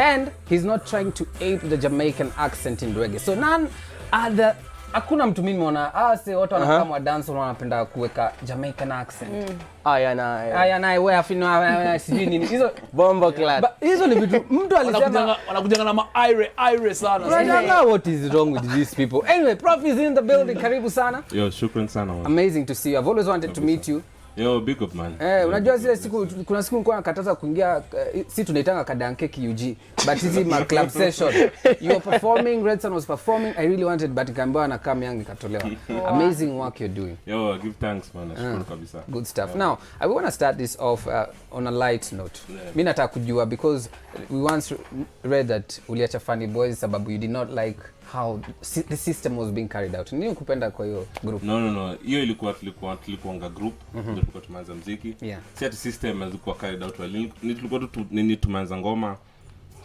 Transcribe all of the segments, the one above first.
And he's not trying to ape the Jamaican accent in reggae. So none other, hakuna mtu mimi mwana, say watu wanakama dance wanapenda kuweka Jamaican accent. Aya nae wewe afino sijui nini. Hizo bombo clad. Hizo ni vitu mtu alisema wanakuja na aire sana. Unajua what is wrong with these people. Anyway, Proff is in the building. Karibu sana. Yo, shukran sana. Amazing to see you. I've always wanted to meet you. Yo, big up man. Unajua zile siku kuna siku nilikuwa nakataza kuingia si tunaitanga kadanke QG but hizi ma club session. You were performing, Redson was performing. I really wanted but kaambiwa na kama yangu ikatolewa. Amazing work you're doing. Yo, give thanks man. Nashukuru kabisa. Good stuff. Now, I want to start this off on a light note. Mimi nataka kujua because we once read that uliacha Funny Boys sababu you did not like how the system was being carried out. Nini kupenda kwa hiyo group? No. Hiyo ilikuwa tulikuanga group, tulikuwa tumeanza muziki. Si ati system ilikuwa carried out well. Tulikuwa tu nini tumeanza ngoma.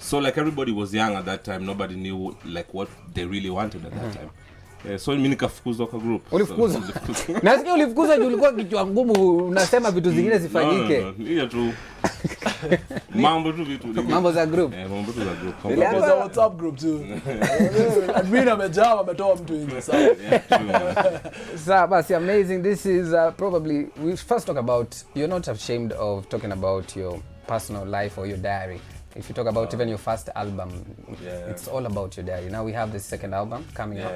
So like everybody was young at that time, nobody knew like what they really wanted at that time. So mimi nikafukuzwa kwa group. Ulifukuzwa? Nasikia ulifukuzwa juu ulikuwa kichwa ngumu unasema vitu zingine zifanyike. Hiyo tu. Mambo tu vitu. Mambo za group. Mambo tu za group. Mambo za WhatsApp group too. Admin amejaa ametoa mtu nje sana. So, but amazing. This is probably we first talk about you're not ashamed of talking about your personal life or your diary. If you talk about even your first album, it's all about your diary. Now we have the second album coming up.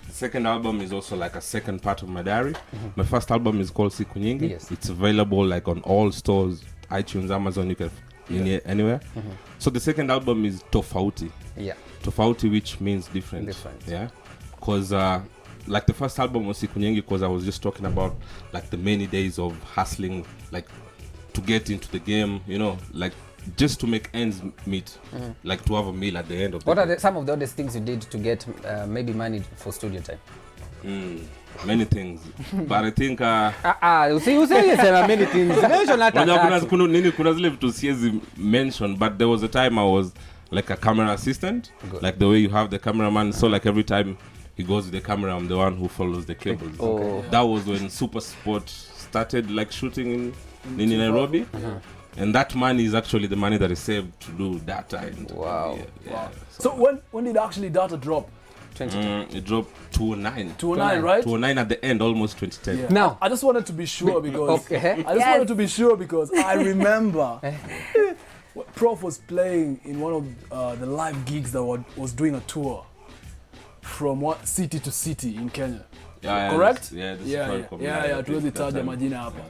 The second album is also like a second part of my diary. My first album is called Siku Nyingi. Yes. It's available like on all stores, iTunes, Amazon, you can anywhere. So the second album is Tofauti. Yeah. Tofauti, which means different. Yeah. Because like the first album was Siku Nyingi because I was just talking about like the many days of hustling, like to get into the game, you know, like just to make ends meet, like to have a meal at the end of the What are some of the oddest things you did to get maybe money for studio time? Many things. But I think you say many things. Mention that. Kuna zile vitu siwezi mention, but there was a time I was like a camera assistant. Good. Like the way you have the cameraman, so like every time he goes with the camera, I'm the one who follows the cables. Okay. That was when Super Sport started like shooting in Nairobi. And that money is actually the money that is saved to do data. And wow. Wow. So when did actually data drop? 2010. It dropped 2009. 2009, right? 2009 at the end, almost 2010. Yeah. Now, I just wanted to be sure because wanted to be sure because I remember Proff was playing in one of the live gigs that was doing a tour from one city to city in Kenya. Correct? Yeah, tuwezi taja majina hapa.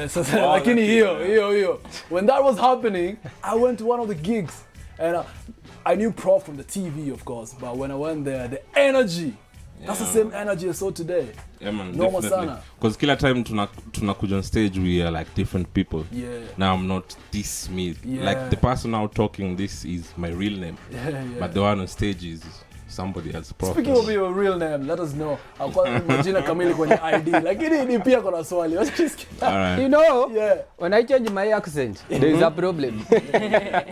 Sasa lakini hiyo. When that was happening, I went to one of the gigs and I knew Proff from the TV, of course, but when I went there, the energy, that's the same energy I saw today. Yeah, man, no definitely. Because kila time tunakuja on stage, we are like different people. Yeah. Now I'm not this me. Yeah. Like the person now talking, this is my real name. Yeah. But the one on stage is somebody else. Speaking of your real name, let us know. Majina kamili kwenye ID. Lakini ni pia kuna swali. Right. You know, when I change my accent, there is a problem.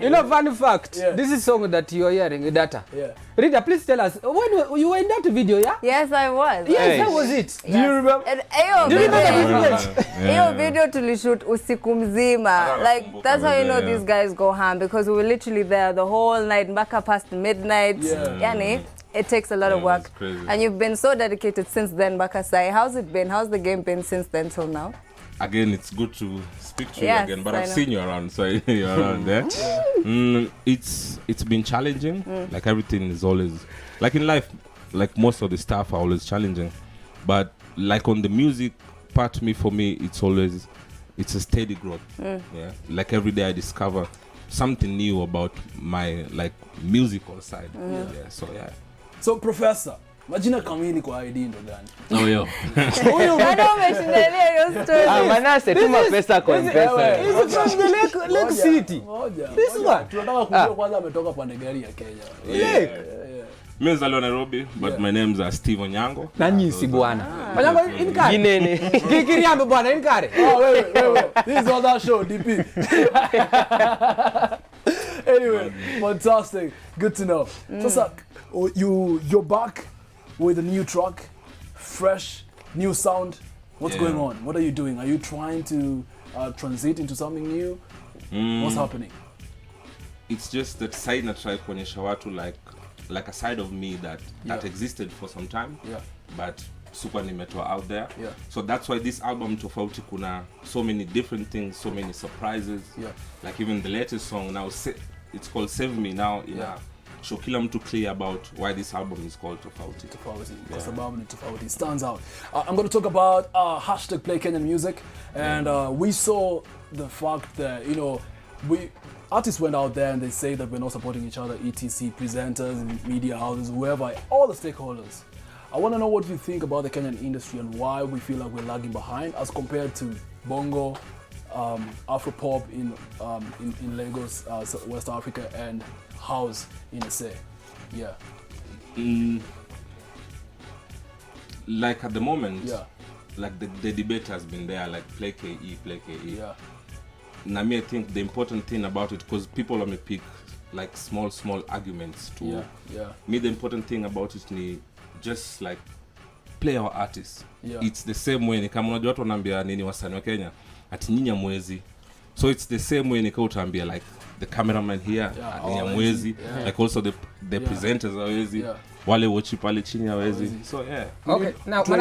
You know, funny fact, this is song that you are hearing, Data. Yeah. Rita, please tell us, when you were in that video, yeah? Yes, I was. Yes, how was it? Yes. Do you remember? Do you remember? Hiyo video tulishoot usiku mzima. Like, that's how you know these guys go ham because we were literally there the whole night, mpaka past midnight. Yani, it takes a lot of work. And you've been so dedicated since then, Bakasai. How's it been? How's the game been since then till now? Again, it's good to speak to you again, but I've seen you around, so you're around there. It's been challenging. Like everything is always, like in life, like most of the stuff are always challenging. But like on the music part, for me, it's a steady growth. Yeah, like every day I discover something new about my like musical side. So Professor, majina kamili kwa ID ndo gani? Oh yo. Bado umeshindalia hiyo story. Manase tuma pesa kwa M-Pesa. Is it from the Lake City? This one. Tunataka kujua kwanza ametoka pande gani ya Kenya. Lake. Mimi nzaliwa Nairobi, but my name's Steve Onyango. Nanyi si bwana. Onyango inkare. Ginene. Kikiriambo bwana inkare. Wait. This is other show, DP. Anyway, fantastic. Good to know. So, you're back with a new track, fresh, new sound. What's going on? What are you doing? Are you trying to transit into something new? What's happening? it's just that side na try kuonyesha watu like a side of me that existed for some time, but super nimetoa out there. So that's why this album tofauti kuna so many different things, so many surprises. Like even the latest song now, it's called Save Me now. So kila mtu clear about why this album is called Tofauti. This album Tofauti stands out. I'm going to talk about hashtag Play Kenyan Music, and we saw the fact that artists went out there and they say that we're not supporting each other, etc, presenters, media houses, whoever, all the stakeholders. I want to know what you think about the Kenyan industry and why we feel like we're lagging behind as compared to Bongo, Afropop in Lagos, West Africa, and House in SA. Like at the moment, like the debate has been there, like play KE. Now me, I think the important thing about it, because people are pick like small arguments to me, the important thing about it is just like play our artists. It's the same way, ni kama unajua watu wanaambia nini wasanii wa Kenya ati nyinyi mwezi. So it's the same way nika utaambia like the cameraman here ni mwezi, like also the presenters hawezi, wale watch pale chini hawezi. So okay, now we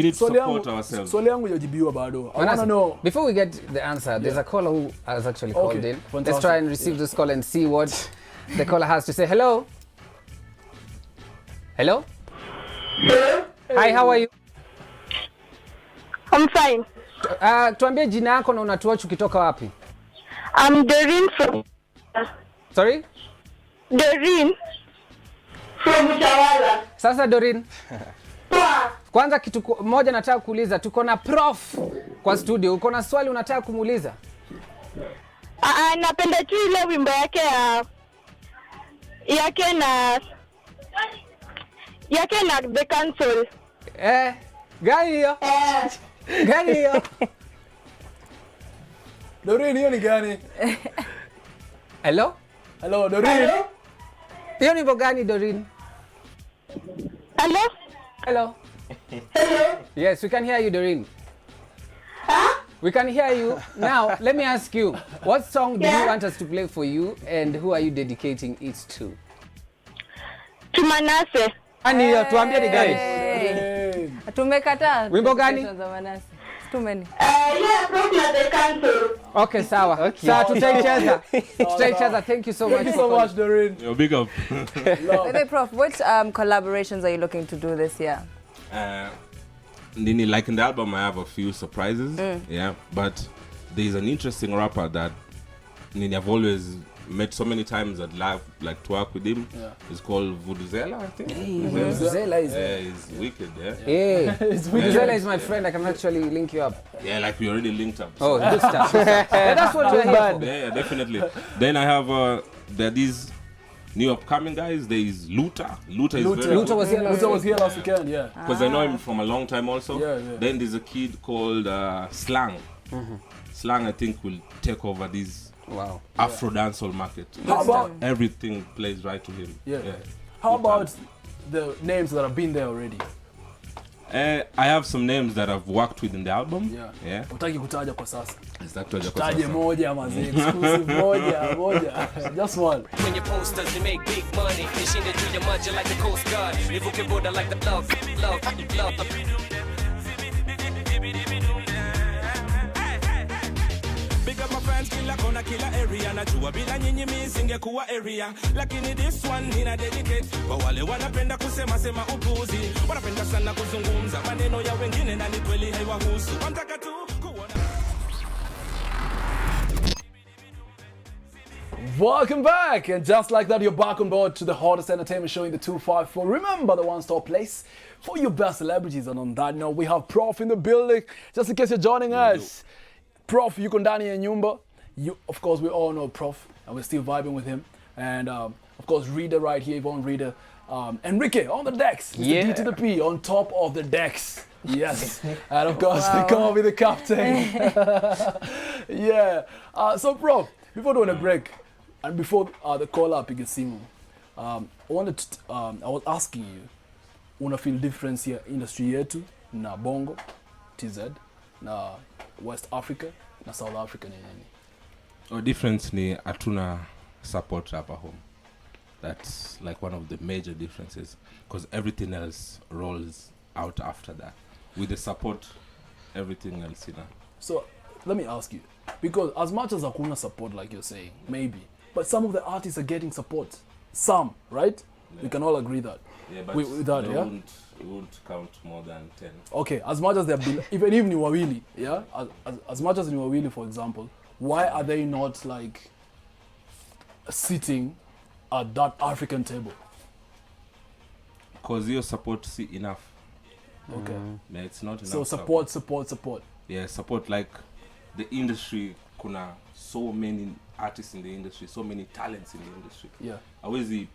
need to support ourselves. Swali yangu yajibiwa bado. I want to know, before we get the answer, there's a caller who has actually called in. Fantastic. Let's try and receive this call and see what the caller has to say. Hello. Hi, how are you? I'm fine. Tuambie jina yako na unatuacha ukitoka wapi? I'm Doreen from... Sorry? Doreen from Utawala. Sasa Doreen. Kwanza kitu moja nataka kuuliza, tuko na Proff kwa studio. Uko na swali unataka kumuuliza? Napenda tu ile wimbo yake na The Council. Gani hiyo? Gani hiyo? Doreen, hiyo ni gani? Hello, Doreen. hiyo ni gani Doreen? Hello. Yes, we can hear you, Doreen. We can hear you. Now, let me ask you, what song do you want us to play for you, and who are you dedicating it to? To Manase. Ani, tuambie ni gani? Tumekataa. Wimbo gani? Too many. Proff na The Council. Okay, sawa. Okay. Sawa, tutaicheza. Thank you so much. Thank you so much, Doreen. You're big up. Okay, Prof, what collaborations are you looking to do this year? Like in the album, I have a few surprises. But there's an interesting rapper that I've always met so many times at live, like to work with him. It's called Vuduzela, I think. Vuduzela is wicked, Vuduzela is my friend. I can actually link you up. Yeah, like we already linked up. So. Oh, good stuff. That's what we're here for. Yeah, definitely. Then I have there are these new upcoming guys. There is Luta. Luta was here last weekend, because I know him from a long time also. Then there's a kid called Slang. Slang, I think, will take over these Afro dancehall market. How about everything plays right to him? How about the names that have been there already? I have some names that I've worked with in the album. Utaki kutaja kwa sasa. Taje moja mazee, exclusive moja. Just one. When your posters they make big money, nishinda juu ya maji like the Coast Guard, nivuke border like the love. Big up my fans, kila area, najua bila nyinyi mimi singekuwa area, lakini this one nina dedicate kwa wale wanapenda kusema upuzi, wanapenda sana kuzungumza maneno ya wengine na ni kweli haiwahusu, wanataka tu kuona. Welcome back, and just like that, you're back on board to the hottest entertainment show in the 254. Remember, the one-stop place for your best celebrities. And on that note, we have Proff in the building. Just in case you're joining us, Proff, yuko ndani ya nyumba. Of course, we all know Proff, and we're still vibing with him. And of course, Reader right here, Yvonne Reader. Enrique on the decks, Mr. D to the P on top of the decks. Yes, and of course, they call me the captain. So Proff, before doing a break, and before the call up, Igesimu, I was asking you, una feel difference here industry yetu na Bongo, TZ, na West Africa, na South Africa ni nini? Difference ni hatuna support rap at home. That's like one of the major differences, because everything else rolls out after that. With the support, everything else, you know. So let me ask you, because as much as hakuna support, like you're saying, maybe, but some of the artists are getting support. Some, right? Yeah. We can all agree that. Yeah, but with that, we yeah? won't count more than 10. Okay, as much as they've been, even ni wawili, yeah? As much as ni wawili, for example, why are they not like sitting at that African table? Because your support see enough. Okay. Yeah, it's not enough. So support. Yeah, support, like the industry, kuna so many artists in the industry, so many talents in the industry. Yeah. Always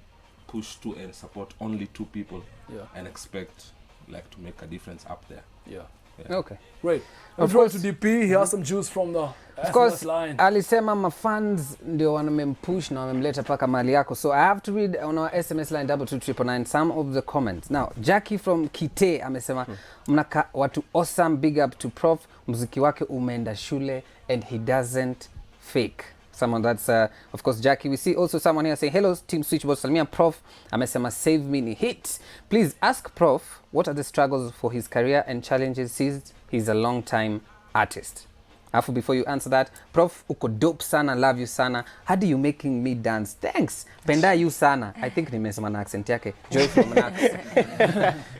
push to and support only 2 people. Yeah. And expect like to make a difference up there. Yeah. Yeah. Okay. Right. Of Of course, course. to DP, he has some juice from the Of course, line. alisema mafans ndio wanamempush na wamemleta paka mali yako. So I have to read on our SMS line 22999 some of the comments. Now, Jackie from Kite amesema mnaka watu awesome, big up to Prof. Muziki wake umeenda shule and he doesn't fake. Someone that's, of course, Jackie. We see also someone here saying, hello, Team Switchboard, Salimia Prof. Amesema, save me ni hit. Please ask Prof what are the struggles for his career and challenges since he's a long-time artist. Afu, before you answer that, Prof, uko dope sana, love you sana. How do you making me dance? Thanks. Penda you sana. I think nimesema na accent yake. Joy from Nax.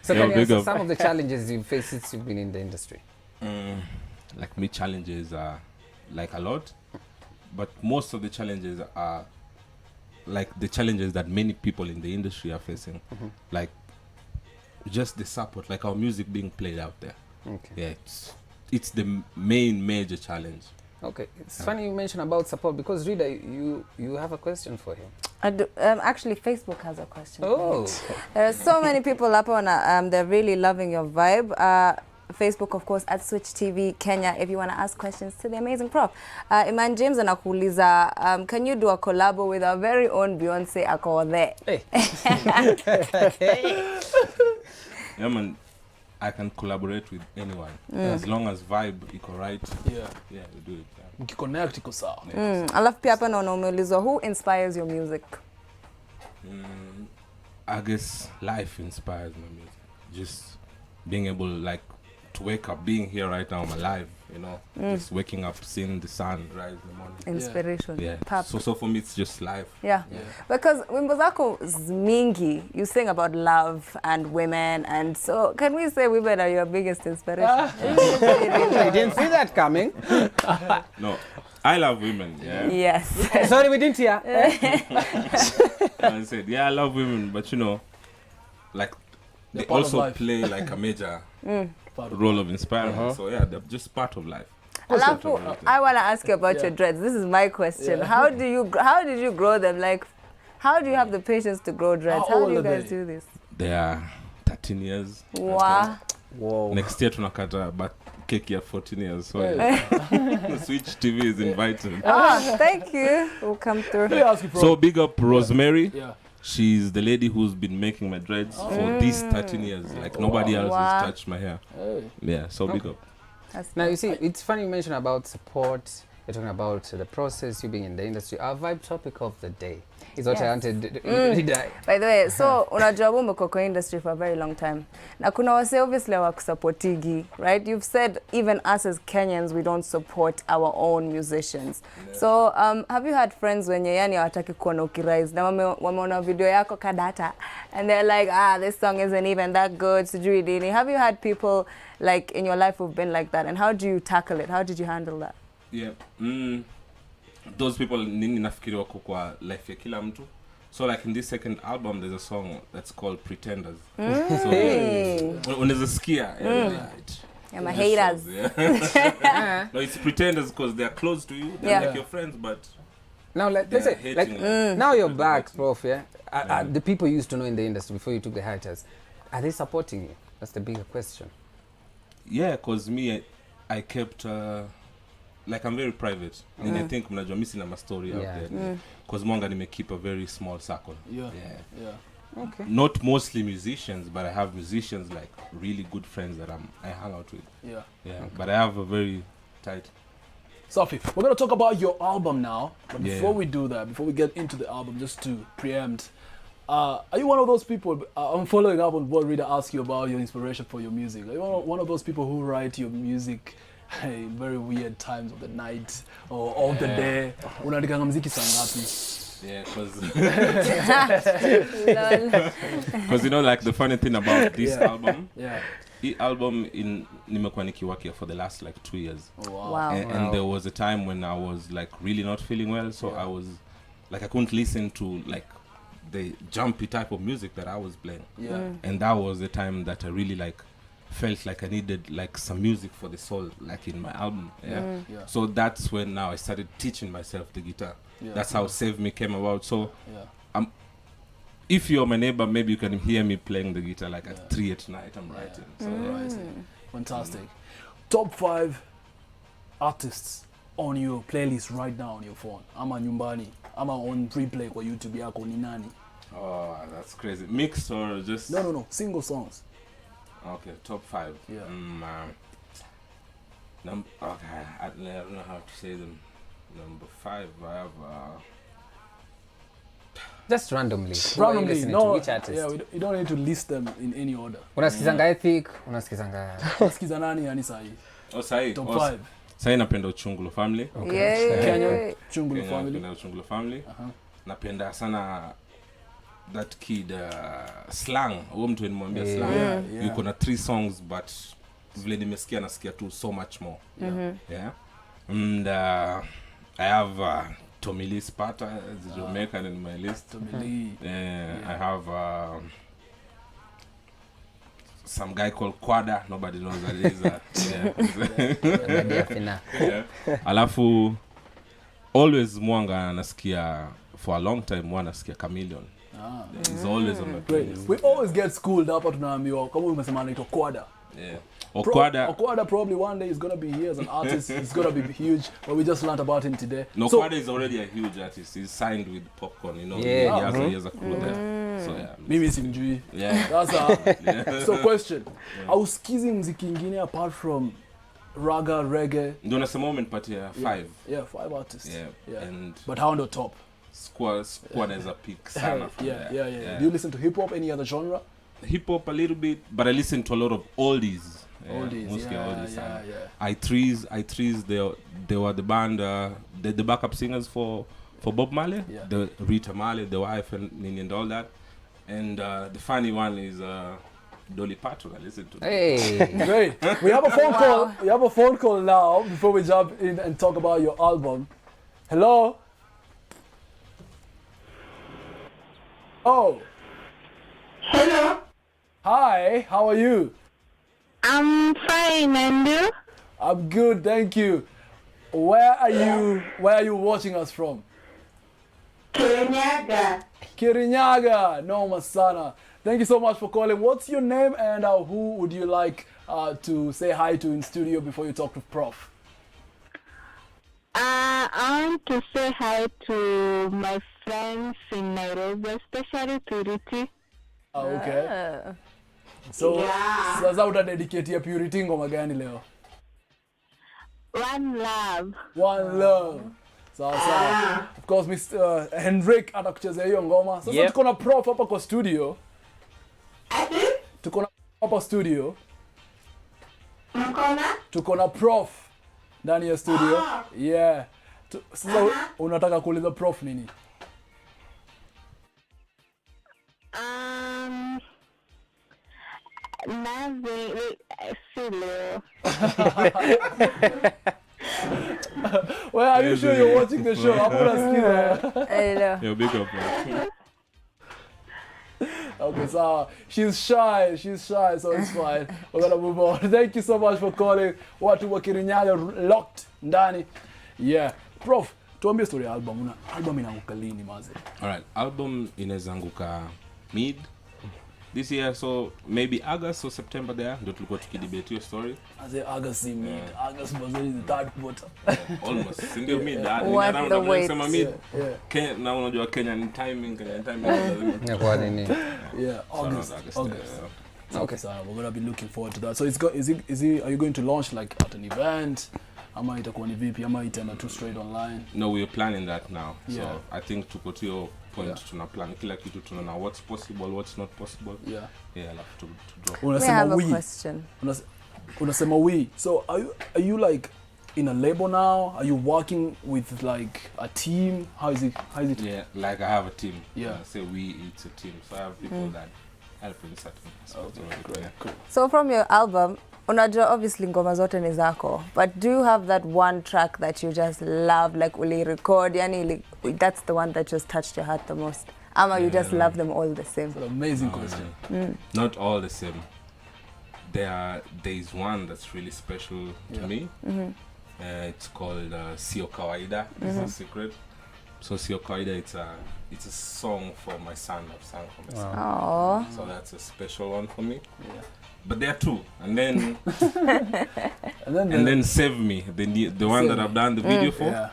So can you answer some of the challenges you've faced since you've been in the industry? Like me, challenges are like a lot. But most of the challenges are like the challenges that many people in the industry are facing. Like just the support, like our music being played out there. Okay. Yeah, it's the main major challenge. Okay, it's funny you mention about support because Rida, you have a question for him. I do, actually, Facebook has a question. Oh, There are so many people up on. They're really loving your vibe. Facebook, of course, at Switch TV Kenya. If you want to ask questions to the amazing Prof. Iman James anakuuliza, can you do a collabo with our very own Beyonce ako there? hey. Yeah, man, I can collaborate with anyone as long as vibe iko right. Yeah. Yeah, we do it. Yeah. Mkiconnect iko sawa. Alafu pia hapa naona umeulizwa, who inspires your music? I guess life inspires my music. Just being able, like, to wake up, being here right now, I'm alive, you know, just waking up, seeing the sun rise in the morning. Inspiration. Yeah. Pap. So for me, it's just life. Yeah. Because wimbo zako mingi, you sing about love and women, and so can we say women are your biggest inspiration? I didn't see that coming. No, I love women. Yeah. Yes. Sorry, we didn't hear. I said, yeah, I love women, but you know, like they part of also life. play like a major role of inspiring. So yeah, they're just part of life. Alafu, I want to ask you about your dreads. This is my question. How did you grow them? Like, how do you have the patience to grow dreads? How do you guys do this? They are 13 years. Wow. Whoa. Next year tunakata but cake ya 14 years. So Switch TV is invited. Ah, thank you. We'll come through. Let me ask you, Prof. So big up Rosemary. Yeah. She's the lady who's been making my dreads for these 13 years. Like nobody else Wow. has touched my hair. Hey. Yeah, so big up. Now you see, it's funny you mention about support. You're talking about the process, you being in the industry. Our vibe topic of the day is what I wanted to By the way, so unajua umekuwa kwa industry for a very long time. Na kuna wase obviously hawakusupportigi, right? You've said even us as Kenyans, we don't support our own musicians. Yeah. So have you had friends wenye yani hawataki kuona ukirise na wameona video yako kadata and they're like, this song isn't even that good, sijui dini. Have you had people like in your life who've been like that, and how do you tackle it? How did you handle that? Yeah. Those people nini nafikiri wako kwa life ya kila mtu. So like in this second album there's a song that's called Pretenders. So unaweza sikia. Yeah, my haters. Yeah. No, it's Pretenders because they're close to you. They're like your friends, but now let's say like now you're back, Prof, yeah? The people you used to know in the industry before you took the hiatus, are they supporting you? That's the bigger question. Yeah, because me I kept like I'm very private. And I think mnajua mimi sina story out there. Because mwanga nime keep a very small circle. Yeah. Okay. Not mostly musicians, but I have musicians like really good friends that I hang out with. Yeah. Okay. But I have a very tight Sophie, we're going to talk about your album now. But before we do that, before we get into the album, just to preempt, are you one of those people, I'm following up on what Rita asked you about your inspiration for your music. Are you one of those people who write your music in very weird times of the night or of the day? Unaandika muziki saa ngapi? Yeah, because you know, like the funny thing about this album, the album nimekuwa nikiwork here for the last like 2 years. Wow. And there was a time when I was like really not feeling well, so I was like I couldn't listen to like the jumpy type of music that I was playing. And that was the time that I really like felt like I needed like some music for the soul, like in my album. So that's when now I started teaching myself the guitar. That's how Save Me came about. So if you're my neighbor, maybe you can hear me playing the guitar like at 3 at night. I'm writing. So Fantastic. Top 5 artists on your playlist right now on your phone. Ama nyumbani, ama on replay kwa YouTube yako ni nani? Oh, that's crazy. Mixed or just? No. Single songs. Okay, top 5. Okay, I don't know how to say them. Number 5, I have. Just randomly. Randomly, no. To which artist? Yeah, you don't need to list them in any order. Unasikizanga Ethic, unasikizanga. Unasikiza nani yani sahi? Sahi. Top 5. Sahi napenda Uchungulo Family. Kenya, Uchungulo Family. Napenda Uchungulo Family. Napenda sana that kid Slang. Huyo mtu nimwambia Slang. Yuko na 3 songs but vile nimesikia nasikia tu so much more. And I have Tommy Lee Sparta as a Jamaican in my list. Tommy Lee. I have some guy called Quada. Nobody knows that is. Alafu always mwanga nasikia for a long time mwana nasikia Chameleon. He's always on my playlist. We always get schooled hapa tunaambiwa kama umesema anaitwa Quada. Okwada probably one day is going to be here as an artist. He's going to be huge, but we just learned about him today. No, Okwada is already a huge artist. He's signed with Popcorn, you know. He has a crew there. So Mimi simjui. That's so question. Auskizi muziki ingine apart from raga, reggae? Ndio nasema umepatia 5. 5 artists. And but how on the top? Squad is a pick sana. Do you listen to hip hop, any other genre? Hip hop a little bit, but I listen to a lot of oldies. Mostly oldies. I3s, they were the band, the backup singers for Bob Marley, the Rita Marley, the wife and all that. And the funny one is Dolly Parton. I listen to. Hey, great. We have a phone call. We have a phone call now before we jump in and talk about your album. Hello. Oh. Hello. Hi, how are you? I'm fine, and you? I'm good, thank you. Where are you watching us from? Kirinyaga. Kirinyaga, no sana. Thank you so much for calling. What's your name and who would you like to say hi to in studio before you talk to Prof? I want to say hi to my friends in Nairobi, especially to Riti. Okay. So, sasa utadedicate Purity ngoma gani leo? One Love. One Love. Sawa. Of course, Mr. Hendrik atakuchezea hiyo ngoma. Sasa tuko na Prof hapa kwa studio. Tuko na hapa studio. Tuko na Prof ndani ya studio. Sasa unataka kuuliza Prof nini? Well, are you sure you're watching the show? I'm gonna You're big up, man. Okay, so she's shy, so it's fine. We're gonna move on. Thank you so much for calling. Watu wa Kirinyaga locked ndani. Prof, tuambie story ya album. Album inaanguka lini maze? Alright, album inazanguka mid this year, so maybe August or September there. Ndio tulikuwa tukidebate your story. I say August mid. August was in the third quarter. Almost. Sindio mid. What's the wait? Kenya, na unajua Kenyan timing. Kwa nini? August. Okay, so we're gonna be looking forward to that. So are you going to launch like at an event? ama itakuwa ni vipi ama itaenda too straight online? No, we are planning that now. Yeah. So I think to go to your point, tuna plan kila kitu, tunaona what's possible, what's not possible. Yeah. Yeah, I'll have to drop. I have a question. Unasema we. So are you like in a label now? Are you working with like a team? How is it? Yeah, like I have a team. Yeah. Say we, it's a team. So I have people that help in certain aspects. Okay, great. Cool. So from your album, unajua obviously ngoma zote ni zako, but do you have that one track that you just love, like uli record, yani that's the one that just touched your heart the most? Ama you just love them all the same? That's an amazing question. Not all the same. There is one that's really special to me. It's called Sio Kawaida. It's a secret. So Sio Kawaida, it's a song for my son. I've sung for my son. Aww. So that's a special one for me. Yeah. But there are two, and then and then Save Me, the one that I've done the video for. Yeah.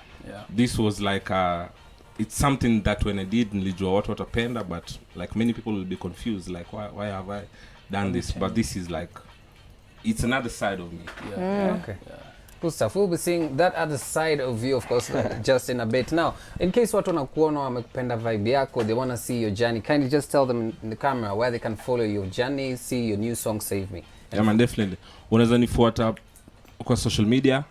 This was like it's something that when I did nilijua watu watapenda, but like many people will be confused, like why have I done this? But this is like it's another side of me. Okay. Cool stuff. We'll be seeing that other side of you, of course, just in a bit. Now, in case watu wanakuona wamekupenda vibe yako, they want to see your journey, kindly just tell them in the camera where they can follow your journey, see your new song, Save Me. Yeah, man, definitely. Unaweza nifuata kwa social media,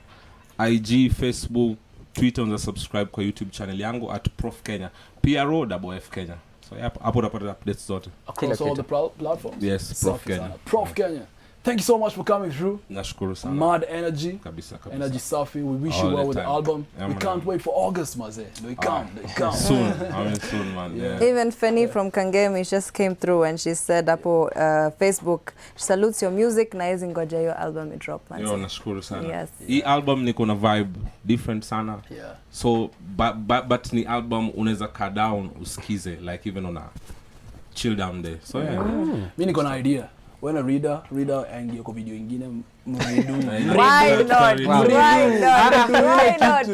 IG, Facebook, Twitter, unaweza subscribe kwa YouTube channel yangu @Proff Kenya, PROFF Kenya. So hapo utapata updates zote. Across all the platforms? Yes, Proff Kenya. Proff Kenya. Thank you so much for coming through. Nashukuru sana. Mad energy. Kabisa. Energy safi. We wish you well with the album. We can't wait for August, maze. They come. Soon. Soon, man. Yeah. Even Fanny from Kangemi just came through and she said hapo Facebook, she salutes your music na hizi ngoja your album drop, man. Yo, nashukuru sana. Yes. Hii album niko na vibe different sana. Yeah. So but ni album unaweza cut down usikize, like even on a chill down there. So yeah. Mimi niko na idea. When a reader aingie kwa video ingine mredo. Why not?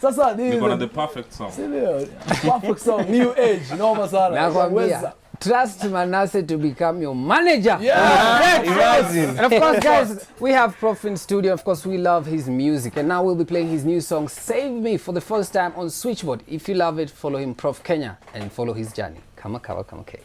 Sasa niko na the perfect song. Perfect song, new age, noma sana. Nakwambia, trust Manase to become your manager. Yeah. And of course, guys, we have Proff in studio. Of course, we love his music. And now we'll be playing his new song, Save Me, for the first time on Switchboard. If you love it, follow him, Proff Kenya, and follow his journey. Kama K.